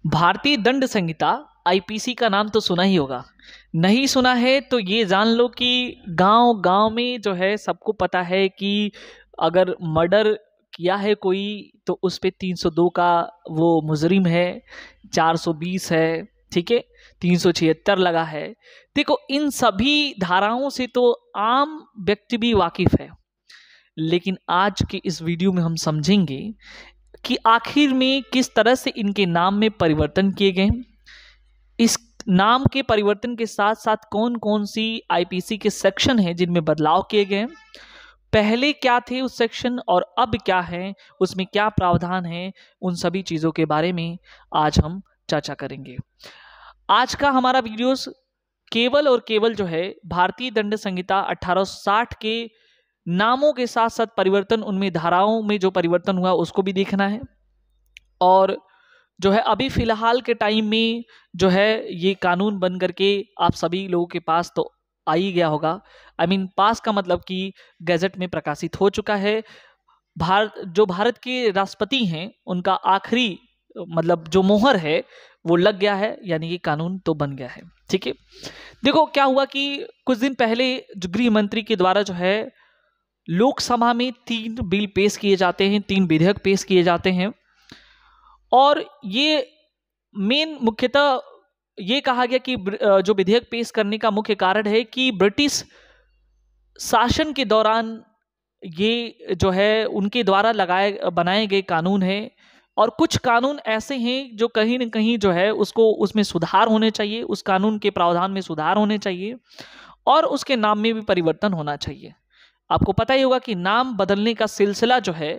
भारतीय दंड संहिता आईपीसी का नाम तो सुना ही होगा। नहीं सुना है तो ये जान लो कि गांव गांव में जो है सबको पता है कि अगर मर्डर किया है कोई तो उस पे 302 का वो मुजरिम है, 420 है, ठीक है, 376 लगा है। देखो इन सभी धाराओं से तो आम व्यक्ति भी वाकिफ है, लेकिन आज के इस वीडियो में हम समझेंगे कि आखिर में किस तरह से इनके नाम में परिवर्तन किए गए, इस नाम के परिवर्तन के साथ साथ कौन कौन सी आईपीसी के सेक्शन हैं जिनमें बदलाव किए गए, पहले क्या थे उस सेक्शन और अब क्या है, उसमें क्या प्रावधान है, उन सभी चीजों के बारे में आज हम चर्चा करेंगे। आज का हमारा वीडियोस केवल और केवल जो है भारतीय दंड संहिता 1860 के नामों के साथ साथ परिवर्तन, उनमें धाराओं में जो परिवर्तन हुआ उसको भी देखना है। और जो है अभी फिलहाल के टाइम में जो है ये कानून बन करके आप सभी लोगों के पास तो आ ही गया होगा। आई मीन पास का मतलब कि गैजेट में प्रकाशित हो चुका है। भारत के राष्ट्रपति हैं उनका आखिरी मतलब जो मोहर है वो लग गया है, यानी कि कानून तो बन गया है। ठीक है, देखो क्या हुआ कि कुछ दिन पहले जो गृह मंत्री के द्वारा जो है लोकसभा में 3 बिल पेश किए जाते हैं, 3 विधेयक पेश किए जाते हैं। और ये मेन मुख्यतः ये कहा गया कि जो विधेयक पेश करने का मुख्य कारण है कि ब्रिटिश शासन के दौरान ये जो है उनके द्वारा बनाए गए कानून है, और कुछ कानून ऐसे हैं जो कहीं न कहीं जो है उसको उसमें सुधार होने चाहिए, उस कानून के प्रावधान में सुधार होने चाहिए और उसके नाम में भी परिवर्तन होना चाहिए। आपको पता ही होगा कि नाम बदलने का सिलसिला जो है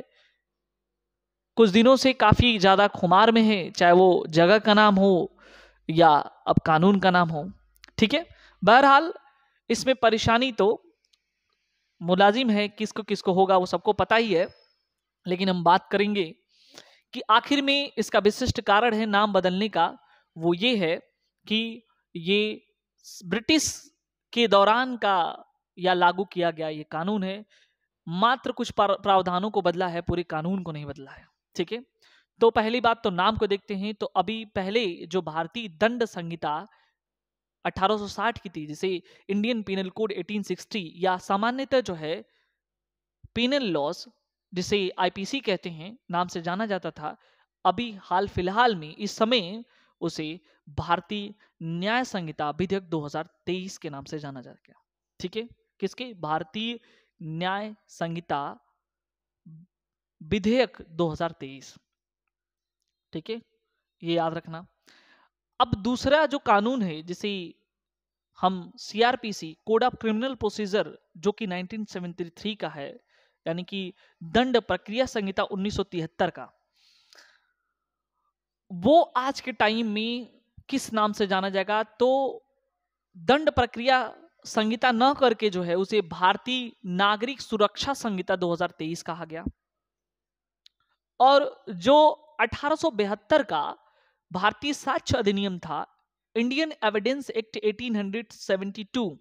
कुछ दिनों से काफी ज्यादा खुमार में है, चाहे वो जगह का नाम हो या अब कानून का नाम हो। ठीक है, बहरहाल इसमें परेशानी तो मुलाजिम है, किसको किसको होगा वो सबको पता ही है, लेकिन हम बात करेंगे कि आखिर में इसका विशिष्ट कारण है नाम बदलने का। वो ये है कि ये ब्रिटिश के दौरान का या लागू किया गया ये कानून है, मात्र कुछ प्रावधानों को बदला है, पूरे कानून को नहीं बदला है। ठीक है, तो पहली बात तो नाम को देखते हैं। तो अभी पहले जो भारतीय दंड संहिता 1860 की थी, जिसे इंडियन पिनल कोड 1860 या सामान्यतः जो है पिनल लॉस जिसे आईपीसी कहते हैं नाम से जाना जाता था, अभी हाल फिलहाल में इस समय उसे भारतीय न्याय संहिता विधेयक 2023 के नाम से जाना जा गया। ठीक है, किसके? भारतीय न्याय संहिता विधेयक 2023। ठीक है, ये याद रखना। अब दूसरा जो कानून है जिसे हम CrPC code of criminal procedure जो कि 1973 का है, यानी कि दंड प्रक्रिया संहिता 1973 का, वो आज के टाइम में किस नाम से जाना जाएगा? तो दंड प्रक्रिया संहिता न करके जो है उसे भारतीय नागरिक सुरक्षा संहिता 2023 कहा गया। और जो 1872 का भारतीय साक्ष्य अधिनियम था, इंडियन एविडेंस एक्ट 1872,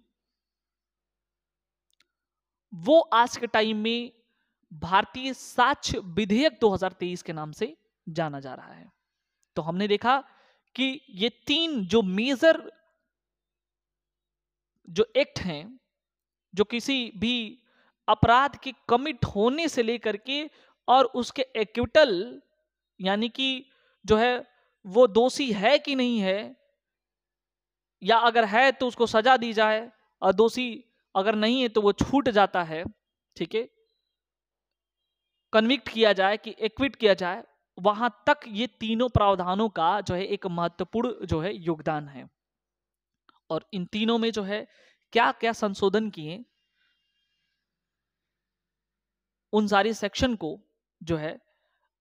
वो आज के टाइम में भारतीय साक्ष्य विधेयक 2023 के नाम से जाना जा रहा है। तो हमने देखा कि ये 3 जो मेजर जो एक्ट हैं, जो किसी भी अपराध के कमिट होने से लेकर के और उसके एक्विटल, यानी कि जो है वो दोषी है कि नहीं है, या अगर है तो उसको सजा दी जाए और दोषी अगर नहीं है तो वो छूट जाता है। ठीक है, कन्विक्ट किया जाए कि एक्विट किया जाए, वहां तक ये तीनों प्रावधानों का जो है एक महत्वपूर्ण जो है योगदान है। और इन तीनों में जो है क्या क्या संशोधन किए, उन सारे सेक्शन को जो है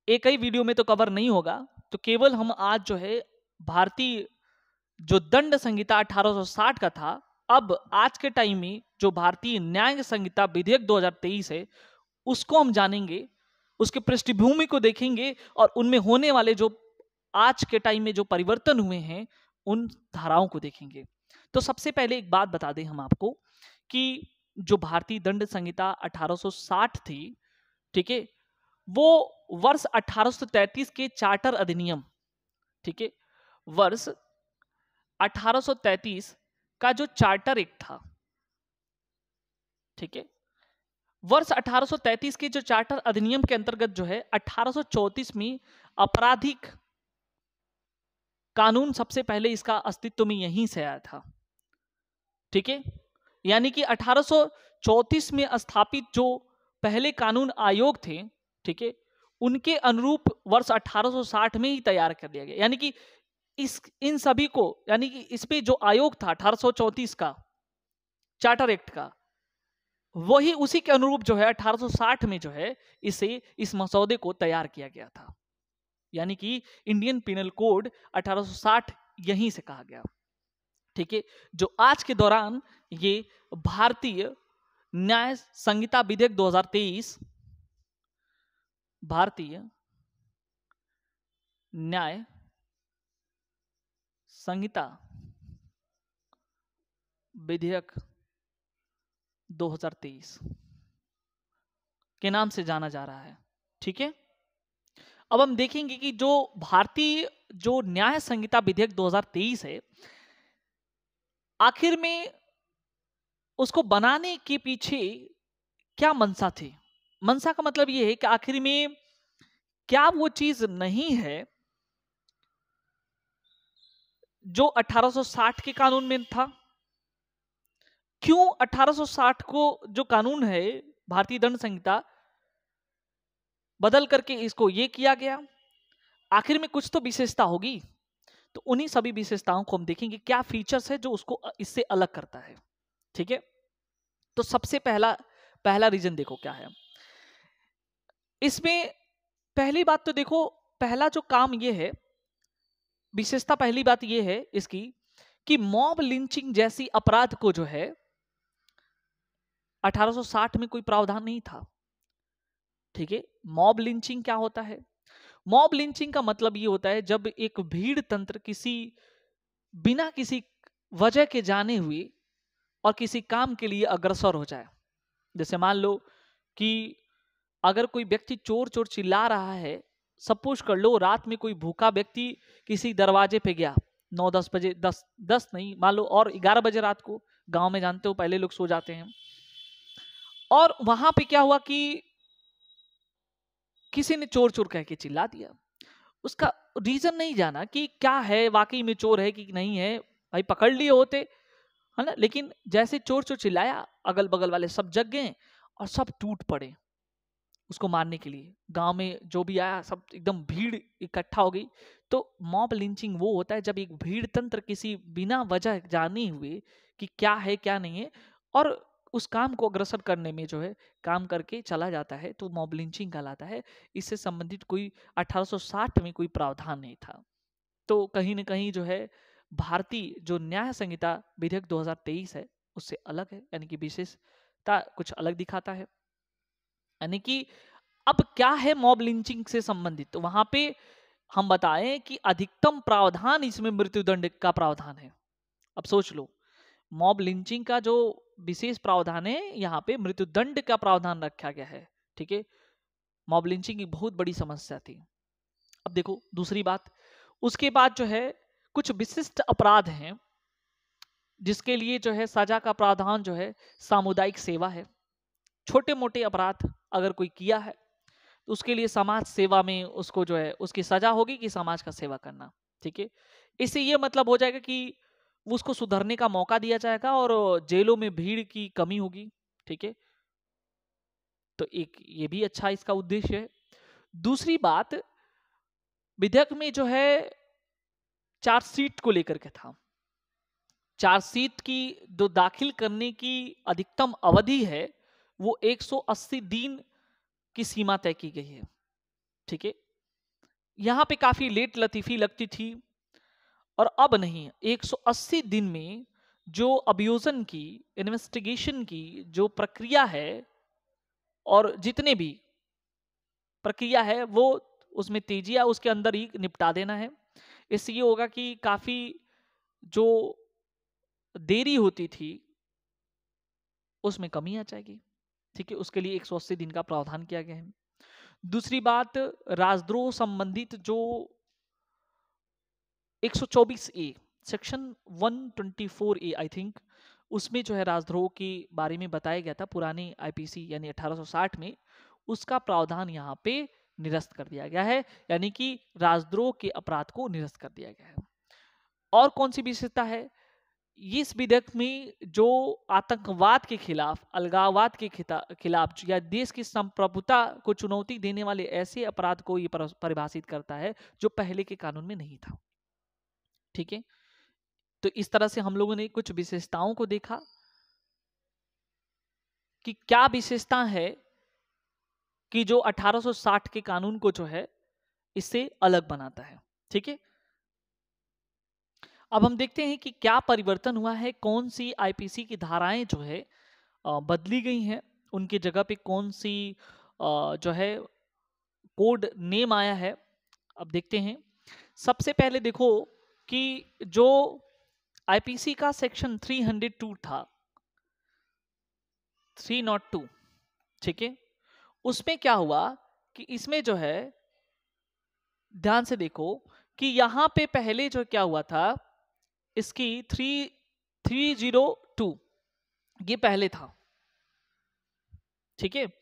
एक ही वीडियो में तो कवर नहीं होगा, तो केवल हम आज जो है भारतीय जो दंड संहिता 1860 का था, अब आज के टाइम में जो भारतीय न्याय संहिता विधेयक 2023 है उसको हम जानेंगे, उसके पृष्ठभूमि को देखेंगे और उनमें होने वाले जो आज के टाइम में जो परिवर्तन हुए हैं उन धाराओं को देखेंगे। तो सबसे पहले एक बात बता दें हम आपको कि जो भारतीय दंड संहिता 1860 थी, ठीक है, वो वर्ष 1833 के चार्टर अधिनियम, ठीक है, वर्ष 1833 का जो चार्टर एक्ट था, ठीक है, वर्ष 1833 के जो चार्टर अधिनियम के अंतर्गत जो है 1834 में आपराधिक कानून सबसे पहले इसका अस्तित्व में यहीं से आया था, ठीक है। यानी कि 1834 में स्थापित जो पहले कानून आयोग थे, ठीक है, उनके अनुरूप वर्ष 1860 में ही तैयार कर दिया गया। यानी कि इन सभी को, यानी कि इसमें जो आयोग था 1834 का चार्टर एक्ट का, वही उसी के अनुरूप जो है 1860 में जो है इस मसौदे को तैयार किया गया था। यानी कि इंडियन पिनल कोड 1860 यहीं से कहा गया, ठीक है। जो आज के दौरान ये भारतीय न्याय संहिता विधेयक 2023, भारतीय न्याय संहिता विधेयक 2023 के नाम से जाना जा रहा है, ठीक है। अब हम देखेंगे कि जो भारतीय जो न्याय संहिता विधेयक 2023 है, आखिर में उसको बनाने के पीछे क्या मंशा थी। मंशा का मतलब यह है कि आखिर में क्या वो चीज नहीं है जो 1860 के कानून में था। क्यों 1860 को जो कानून है भारतीय दंड संहिता बदल करके इसको ये किया गया, आखिर में कुछ तो विशेषता होगी। तो उन्हीं सभी विशेषताओं को हम देखेंगे, क्या फीचर्स है जो उसको इससे अलग करता है, ठीक है। तो सबसे पहला रीजन देखो क्या है इसमें। पहली बात तो देखो, पहला जो काम ये है, विशेषता पहली बात ये है इसकी कि मॉब लिंचिंग जैसी अपराध को जो है 1860 में कोई प्रावधान नहीं था, ठीक है। मॉब लिंचिंग क्या होता है? मॉब लिंचिंग का मतलब ये होता है जब एक भीड़ तंत्र बिना किसी वजह के जाने हुए और किसी काम के लिए अग्रसर हो जाए। जैसे मान लो कि अगर कोई व्यक्ति चोर चोर चिल्ला रहा है, सपोज कर लो रात में कोई भूखा व्यक्ति किसी दरवाजे पे गया 9-10 बजे, 10 नहीं मान लो, और 11 बजे रात को, गांव में जानते हो पहले लोग सो जाते हैं, और वहां पे क्या हुआ कि किसी ने चोर चोर कह के चिल्ला दिया। उसका रीजन नहीं जाना कि क्या है, वाकई में चोर है कि नहीं है, भाई पकड़ लिए होते, है ना। लेकिन जैसे चोर चोर चिल्लाया, अगल बगल वाले सब जग गए और सब टूट पड़े उसको मारने के लिए। गांव में जो भी आया सब एकदम भीड़ इकट्ठा हो गई। तो मॉब लिंचिंग वो होता है जब एक भीड़ तंत्र किसी बिना वजह जाने हुए कि क्या है क्या नहीं है और उस काम को अग्रसर करने में जो है काम करके चला जाता है, तो मॉब लिंचिंग कहलाता है। इससे संबंधित कोई 1860 में कोई प्रावधान नहीं था। तो कहीं ना कहीं जो है भारतीय जो न्याय संहिता विधेयक 2023 है उससे अलग है, यानी कि विशेषता कुछ अलग दिखाता है। यानी कि अब क्या है मॉब लिंचिंग से संबंधित, तो वहां पे हम बताएं कि अधिकतम प्रावधान इसमें मृत्युदंड का प्रावधान है। अब सोच लो, मॉब लिंचिंग का जो विशेष प्रावधान है यहाँ पे मृत्युदंड का प्रावधान रखा गया है, ठीक है। मॉब लिंचिंग की बहुत बड़ी समस्या थी। अब देखो दूसरी बात, उसके बाद जो है कुछ विशिष्ट अपराध हैं जिसके लिए जो है सजा का प्रावधान जो है सामुदायिक सेवा है। छोटे मोटे अपराध अगर कोई किया है तो उसके लिए समाज सेवा में उसको जो है उसकी सजा होगी कि समाज का सेवा करना, ठीक है। इससे ये मतलब हो जाएगा कि उसको सुधरने का मौका दिया जाएगा और जेलों में भीड़ की कमी होगी, ठीक है। तो एक ये भी अच्छा इसका उद्देश्य है। दूसरी बात, विधेयक में जो है चार्जशीट को लेकर के था। चार्जशीट की जो दाखिल करने की अधिकतम अवधि है वो 180 दिन की सीमा तय की गई है, ठीक है। यहां पे काफी लेट लतीफी लगती थी, और अब नहीं, 180 दिन में जो अभियोजन की इन्वेस्टिगेशन की जो प्रक्रिया है और जितने भी प्रक्रिया है वो उसमें तेजी या उसके अंदर ही निपटा देना है। इससे ये होगा कि काफी जो देरी होती थी उसमें कमी आ जाएगी, ठीक है। उसके लिए 180 दिन का प्रावधान किया गया है। दूसरी बात, राजद्रोह संबंधित जो 124 ए, सेक्शन 124 ए आई थिंक, उसमें जो है राजद्रोह के बारे में बताया गया था पुरानी आईपीसी यानी 1860 में, उसका प्रावधान यहाँ पे निरस्त कर दिया गया है, यानी कि राजद्रोह के अपराध को निरस्त कर दिया गया है। और कौन सी विशेषता है इस विधेयक में? जो आतंकवाद के खिलाफ, अलगाववाद के खिलाफ या देश की संप्रभुता को चुनौती देने वाले ऐसे अपराध को ये परिभाषित करता है जो पहले के कानून में नहीं था। ठीक है, तो इस तरह से हम लोगों ने कुछ विशेषताओं को देखा कि क्या विशेषता है कि जो 1860 के कानून को जो है इससे अलग बनाता है। ठीक है, अब हम देखते हैं कि क्या परिवर्तन हुआ है, कौन सी आईपीसी की धाराएं जो है बदली गई हैं, उनकी जगह पे कौन सी जो है कोड नेम आया है। अब देखते हैं, सबसे पहले देखो कि जो आईपीसी का सेक्शन 302 था, 302, ठीक है, उसमें क्या हुआ कि इसमें जो है ध्यान से देखो कि यहां पे पहले जो क्या हुआ था, इसकी 302 ये पहले था। ठीक है,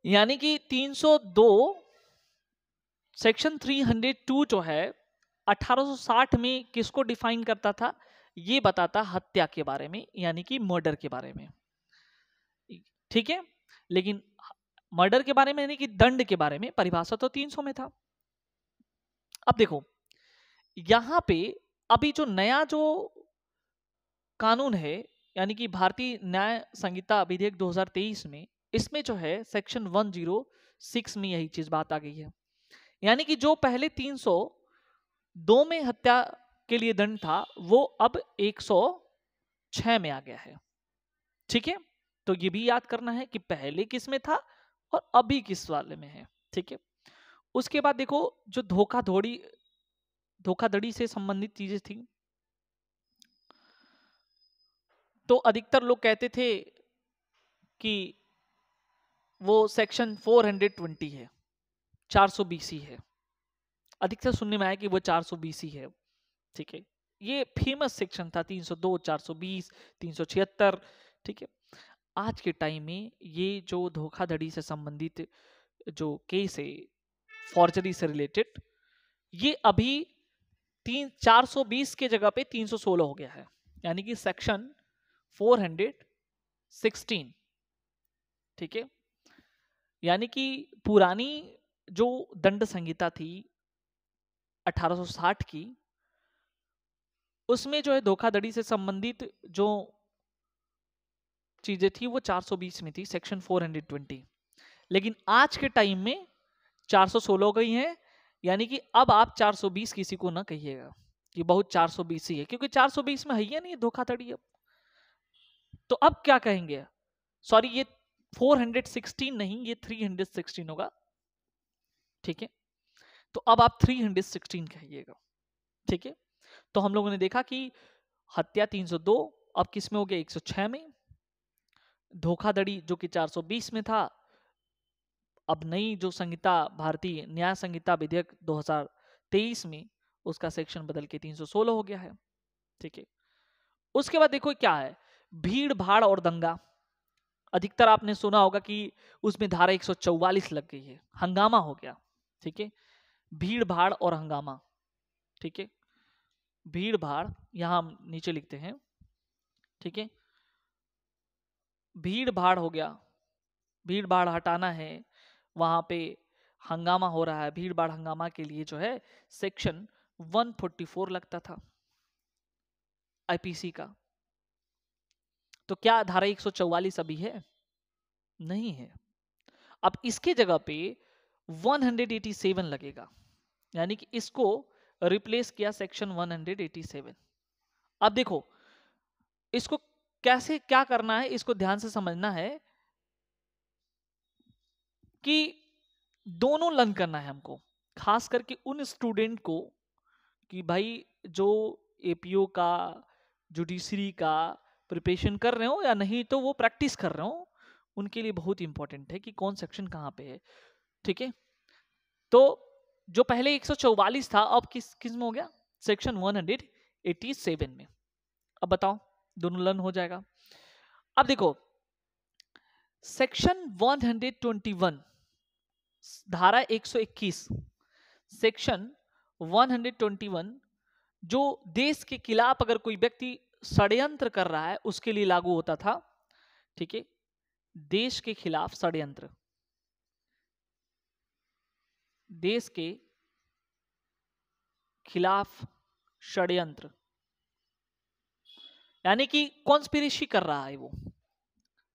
यानी कि 302 सेक्शन 302 जो है 1860 में किसको डिफाइन करता था? ये बताता हत्या के बारे में, यानी कि मर्डर के बारे में। ठीक है, लेकिन मर्डर के बारे में यानी कि दंड के बारे में परिभाषा तो 300 में था। अब देखो यहां पे अभी जो नया जो कानून है यानी कि भारतीय न्याय संहिता विधेयक 2023 में, इसमें जो है सेक्शन 106 में यही चीज बात आ गई है, यानी कि जो पहले 302 में हत्या के लिए दंड था वो अब 106 में आ गया है। ठीक है, तो ये भी याद करना है कि पहले किस में था और अभी किस वाले में है। ठीक है, उसके बाद देखो जो धोखाधड़ी से संबंधित चीजें थी, तो अधिकतर लोग कहते थे कि वो सेक्शन 420 है, 420 है, अधिकतर सुनने में आया कि वो 420 है। ठीक है, ये फेमस सेक्शन था 302, 420, 376। ठीक है, आज के टाइम में ये जो धोखाधड़ी से संबंधित जो केस है, फॉर्जरी से रिलेटेड, ये अभी 420 के जगह पे 316 हो गया है, यानी कि सेक्शन 416। ठीक है, यानी कि पुरानी जो दंड संहिता थी 1860 की, उसमें जो है धोखाधड़ी से संबंधित जो चीजें थी वो 420 में थी, सेक्शन 420। लेकिन आज के टाइम में 416 हो गई है, यानी कि अब आप 420 किसी को ना कहिएगा कि बहुत 420 ही है, क्योंकि 420 में है ही नहीं धोखाधड़ी। अब तो अब क्या कहेंगे? सॉरी, ये 416 नहीं, ये 316 होगा। ठीक है, तो अब आप 316 कहिएगा। ठीक है, तो हम लोगों ने देखा कि हत्या 302 अब किस में हो गया? 106 में। धोखाधड़ी जो कि 420 में था, अब नई जो संहिता भारतीय न्याय संहिता विधेयक 2023 में, उसका सेक्शन बदल के 316 हो गया है। ठीक है, उसके बाद देखो क्या है, भीड़ भाड़ और दंगा। अधिकतर आपने सुना होगा कि उसमें धारा 144 लग गई है, हंगामा हो गया। ठीक है, भीड़ भाड़ और हंगामा। ठीक है, भीड़ भाड़ यहां हम नीचे लिखते हैं। ठीक है, भीड़ भाड़ हो गया, भीड़ भाड़ हटाना है, वहां पे हंगामा हो रहा है, भीड़ भाड़ हंगामा के लिए जो है सेक्शन 144 लगता था आईपीसी का। तो क्या धारा 144 अभी है? नहीं है। अब इसके जगह पे 187 लगेगा, यानी कि इसको रिप्लेस किया सेक्शन 187। अब देखो इसको कैसे क्या करना है, इसको ध्यान से समझना है कि दोनों लर्न करना है हमको, खास करके उन स्टूडेंट को कि भाई जो एपीओ का, जुडिशरी का प्रिपरेशन कर रहे हो या नहीं तो वो प्रैक्टिस कर रहे हो, उनके लिए बहुत इंपॉर्टेंट है कि कौन सेक्शन कहाँ पे है। ठीक है, तो जो पहले 144 था अब किस किस में हो गया? सेक्शन 187 में। अब बताओ, दोनों लर्न हो जाएगा। अब देखो सेक्शन 121, धारा 121, सेक्शन 121 जो देश के खिलाफ अगर कोई व्यक्ति षड्यंत्र कर रहा है उसके लिए लागू होता था। ठीक है, देश के खिलाफ षड्यंत्र, देश के खिलाफ षड्यंत्र यानी कि कॉन्स्पिरेसी कर रहा है वो,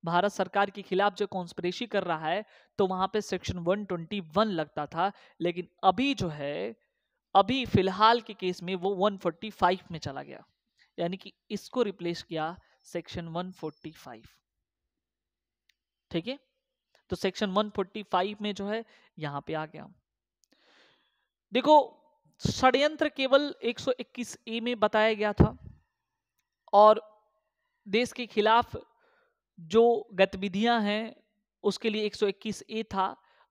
भारत सरकार के खिलाफ जो कॉन्स्पिरेसी कर रहा है, तो वहां पे सेक्शन 121 लगता था। लेकिन अभी जो है, अभी फिलहाल के केस में वो 145 में चला गया, यानी कि इसको रिप्लेस किया सेक्शन 145। ठीक है, तो सेक्शन 145 में जो है यहां पे आ गया। देखो षड्यंत्र केवल 121 ए में बताया गया था, और देश के खिलाफ जो गतिविधियां हैं उसके लिए 121 ए था,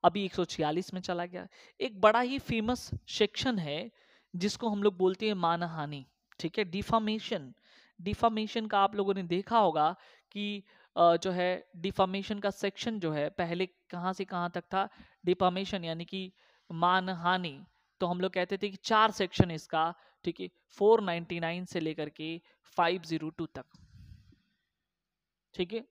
अभी 146 में चला गया। एक बड़ा ही फेमस सेक्शन है जिसको हम लोग बोलते हैं मानहानि। ठीक है, डिफामेशन, डिफामेशन का आप लोगों ने देखा होगा कि जो है डिफामेशन का सेक्शन जो है पहले कहां से कहां तक था। डिफामेशन यानी कि मानहानि, तो हम लोग कहते थे कि 4 सेक्शन इसका। ठीक है, 499 से लेकर के 502 तक। ठीक है,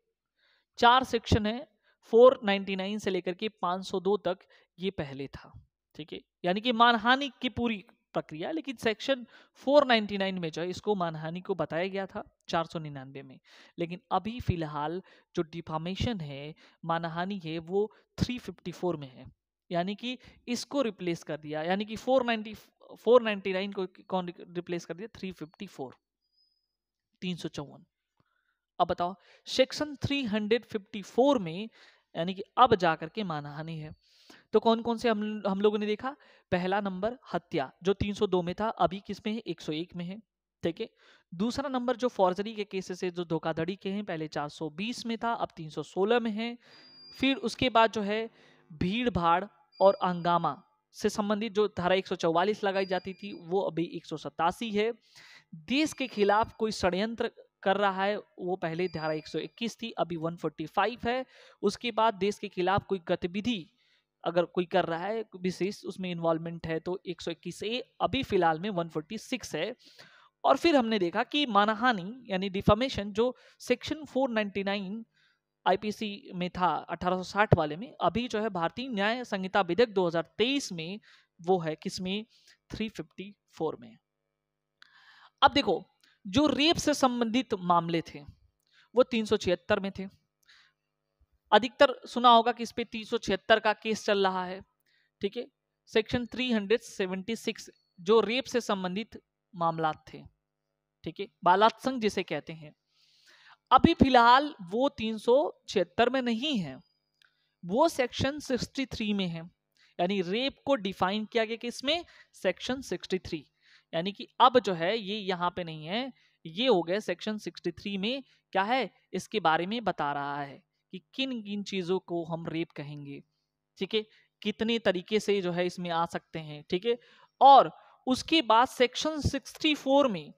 4 सेक्शन है, 499 से लेकर के 502 तक, ये पहले था। ठीक है, यानी कि मानहानि की पूरी प्रक्रिया, लेकिन सेक्शन 499 में जो है इसको मानहानि को बताया गया था 499 में। लेकिन अभी फिलहाल जो डिफामेशन है, मानहानि है, वो 354 में है, यानी कि इसको रिप्लेस कर दिया, यानी कि 499 को कौन रिप्लेस कर दिया, 354, 354। अब बताओ सेक्शन 354 में यानी कि अब जाकर के मानहानि है, तो कौन कौन से हम लोगों ने देखा। पहला नंबर हत्या, जो 302 में था, अभी किस में है, 101 में है। ठीक है, दूसरा नंबर जो फॉर्जरी के केसेस है, जो धोखाधड़ी के हैं, पहले 420 में था, अब 316 में है। फिर उसके बाद जो है भीड़ भाड़ और हंगामा से संबंधित जो धारा 144 लगाई जाती थी, वो अभी 187 है। देश के खिलाफ कोई षड्यंत्र कर रहा है, वो पहले धारा 121 थी, अभी 145 है। उसके बाद देश के खिलाफ कोई गतिविधि अगर कोई कर रहा है विशेष, उसमें इन्वॉल्वमेंट है, तो 121 ए अभी फिलहाल में 146 है। और फिर हमने देखा कि मानहानि यानी डिफामेशन जो सेक्शन 499 आईपीसी में था 1860 वाले में, अभी जो है भारतीय न्याय संहिता विधेयक 2023 में वो है किसमें, 354 में। अब देखो जो रेप से संबंधित मामले थे वो 376 में थे। अधिकतर सुना होगा कि इस पे 376 का केस चल रहा है। ठीक है, सेक्शन 376 जो रेप से संबंधित मामला थे। ठीक है, बलात्संग जिसे कहते हैं, अभी फिलहाल वो 376 में नहीं है, वो सेक्शन 63 में है। यानी रेप को डिफाइन किया गया किसमें, सेक्शन 63, यानी कि अब जो है ये यहां पे नहीं है, ये हो गया सेक्शन 63 में। क्या है, इसके बारे में बता रहा है कि किन किन चीजों को हम रेप कहेंगे। ठीक है, कितने तरीके से जो है इसमें आ सकते हैं। ठीक है, और उसके बाद सेक्शन 64 में,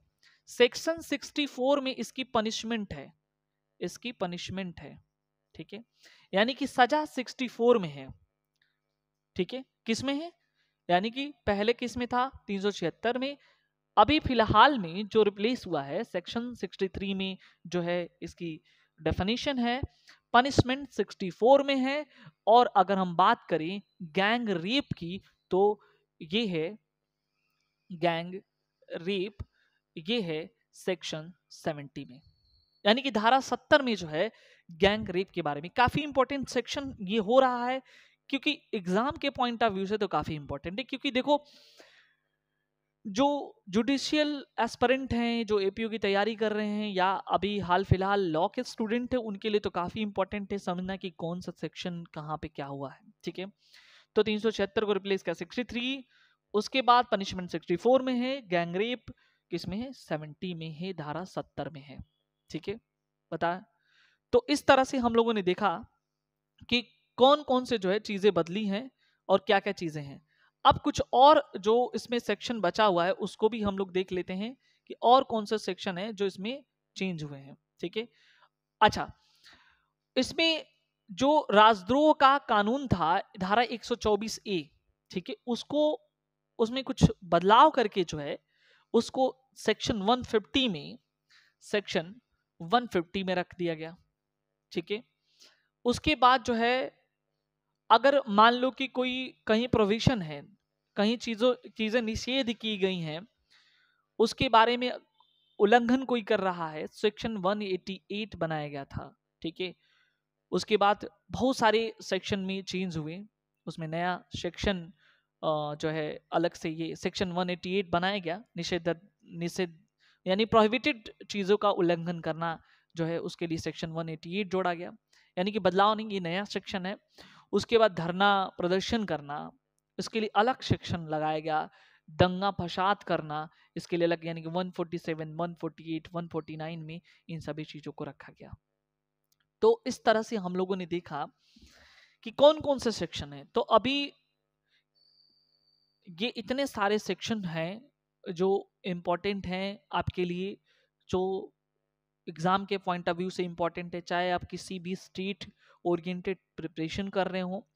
सेक्शन 64 में इसकी पनिशमेंट है, इसकी पनिशमेंट है। ठीक है, यानी कि सजा 64 में है। ठीक है, किस में है, यानी कि पहले किस में था, 376 में। अभी फिलहाल में जो रिप्लेस हुआ है सेक्शन 63 में जो है इसकी डेफिनेशन है, पनिशमेंट 64 में है। और अगर हम बात करें गैंग रेप की, तो ये है गैंग रेप, ये है सेक्शन 70 में, यानी कि धारा 70 में जो है गैंग रेप के बारे में। काफी इंपॉर्टेंट सेक्शन ये हो रहा है, क्योंकि एग्जाम के पॉइंट ऑफ व्यू से तो काफी इंपॉर्टेंट है। क्योंकि देखो जो जुडिशियल एस्पिरेंट हैं, जो एपीयू की तैयारी कर रहे हैं, या अभी हाल फिलहाल लॉ के स्टूडेंट हैं, उनके लिए तो काफी इंपॉर्टेंट है समझना कि कौन सा सेक्शन कहाँ पे क्या हुआ है। ठीक है, तो 376 को रिप्लेस किया 63, उसके बाद पनिशमेंट 64 में है, गैंगरेप किस में है, 70 में है, धारा 70 में है। ठीक है, बताया। तो इस तरह से हम लोगों ने देखा कि कौन कौन से जो है चीजें बदली हैं और क्या क्या चीजें हैं। अब कुछ और जो इसमें सेक्शन बचा हुआ है उसको भी हम लोग देख लेते हैं कि और कौन सा सेक्शन है जो इसमें चेंज हुए हैं। ठीक है, अच्छा, इसमें जो राजद्रोह का कानून था धारा 124 ए, ठीक है, उसको उसमें कुछ बदलाव करके जो है उसको सेक्शन 150 में, सेक्शन 150 में रख दिया गया। ठीक है, उसके बाद जो है अगर मान लो कि कोई कहीं प्रोविजन है, कहीं चीजें निषेध की गई हैं, उसके बारे में उल्लंघन कोई कर रहा है, सेक्शन 188 बनाया गया था। ठीक है, उसके बाद बहुत सारे सेक्शन में चेंज हुए, उसमें नया सेक्शन जो है अलग से ये सेक्शन 188 बनाया गया, निषेध यानी प्रोहिबिटेड चीज़ों का उल्लंघन करना जो है उसके लिए सेक्शन 188 जोड़ा गया, यानी कि बदलाव नहीं, ये नया सेक्शन है। उसके बाद धरना प्रदर्शन करना, इसके लिए अलग सेक्शन लगाया गया। दंगा फसाद करना, इसके लिए अलग, यानी कि 147, 148, 149 में इन सभी चीज़ों को रखा गया। तो इस तरह से हम लोगों ने देखा कि कौन कौन से सेक्शन है। तो अभी ये इतने सारे सेक्शन हैं जो इम्पोर्टेंट हैं आपके लिए, जो एग्जाम के पॉइंट ऑफ व्यू से इम्पोर्टेंट है, चाहे आप किसी भी स्टेट ओरिएंटेड प्रिपरेशन कर रहे हो,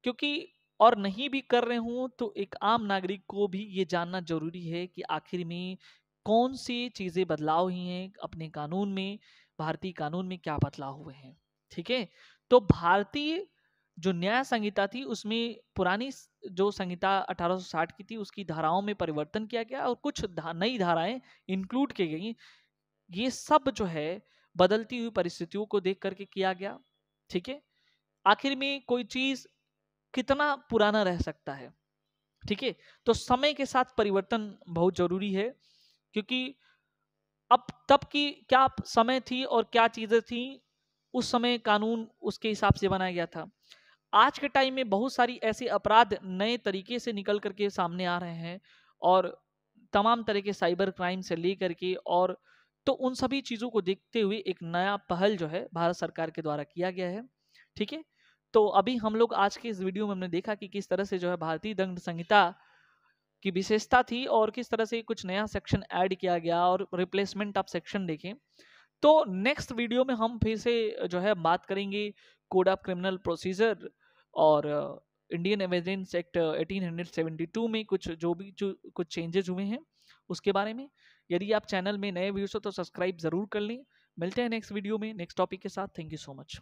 क्योंकि और नहीं भी कर रहे हो तो एक आम नागरिक को भी ये जानना जरूरी है कि आखिर में कौन सी चीजें बदलाव हुई हैं अपने कानून में, भारतीय कानून में क्या बदलाव हुए हैं। ठीक है, तो भारतीय जो न्याय संहिता थी उसमें पुरानी जो संहिता 1860 की थी उसकी धाराओं में परिवर्तन किया गया और कुछ नई धाराएं इंक्लूड की गई। ये सब जो है बदलती हुई परिस्थितियों को देख करके किया गया। ठीक है, आखिर में कोई चीज कितना पुराना रह सकता है। ठीक है, तो समय के साथ परिवर्तन बहुत जरूरी है, क्योंकि अब तब की क्या समय थी और क्या चीजें थी, उस समय कानून उसके हिसाब से बनाया गया था। आज के टाइम में बहुत सारी ऐसे अपराध नए तरीके से निकल करके सामने आ रहे हैं, और तमाम तरह के साइबर क्राइम से लेकर के, और तो उन सभी चीज़ों को देखते हुए एक नया पहल जो है भारत सरकार के द्वारा किया गया है। ठीक है, तो अभी हम लोग आज के इस वीडियो में हमने देखा कि किस तरह से जो है भारतीय दंड संहिता की विशेषता थी और किस तरह से कुछ नया सेक्शन ऐड किया गया और रिप्लेसमेंट ऑफ सेक्शन देखें। तो नेक्स्ट वीडियो में हम फिर से जो है बात करेंगे कोड ऑफ क्रिमिनल प्रोसीजर और इंडियन एविडेंस एक्ट 1872 में जो कुछ चेंजेस हुए हैं उसके बारे में। यदि आप चैनल में नए व्यूअर्स हो तो सब्सक्राइब जरूर कर लें। मिलते हैं नेक्स्ट वीडियो में नेक्स्ट टॉपिक के साथ। Thank you so much.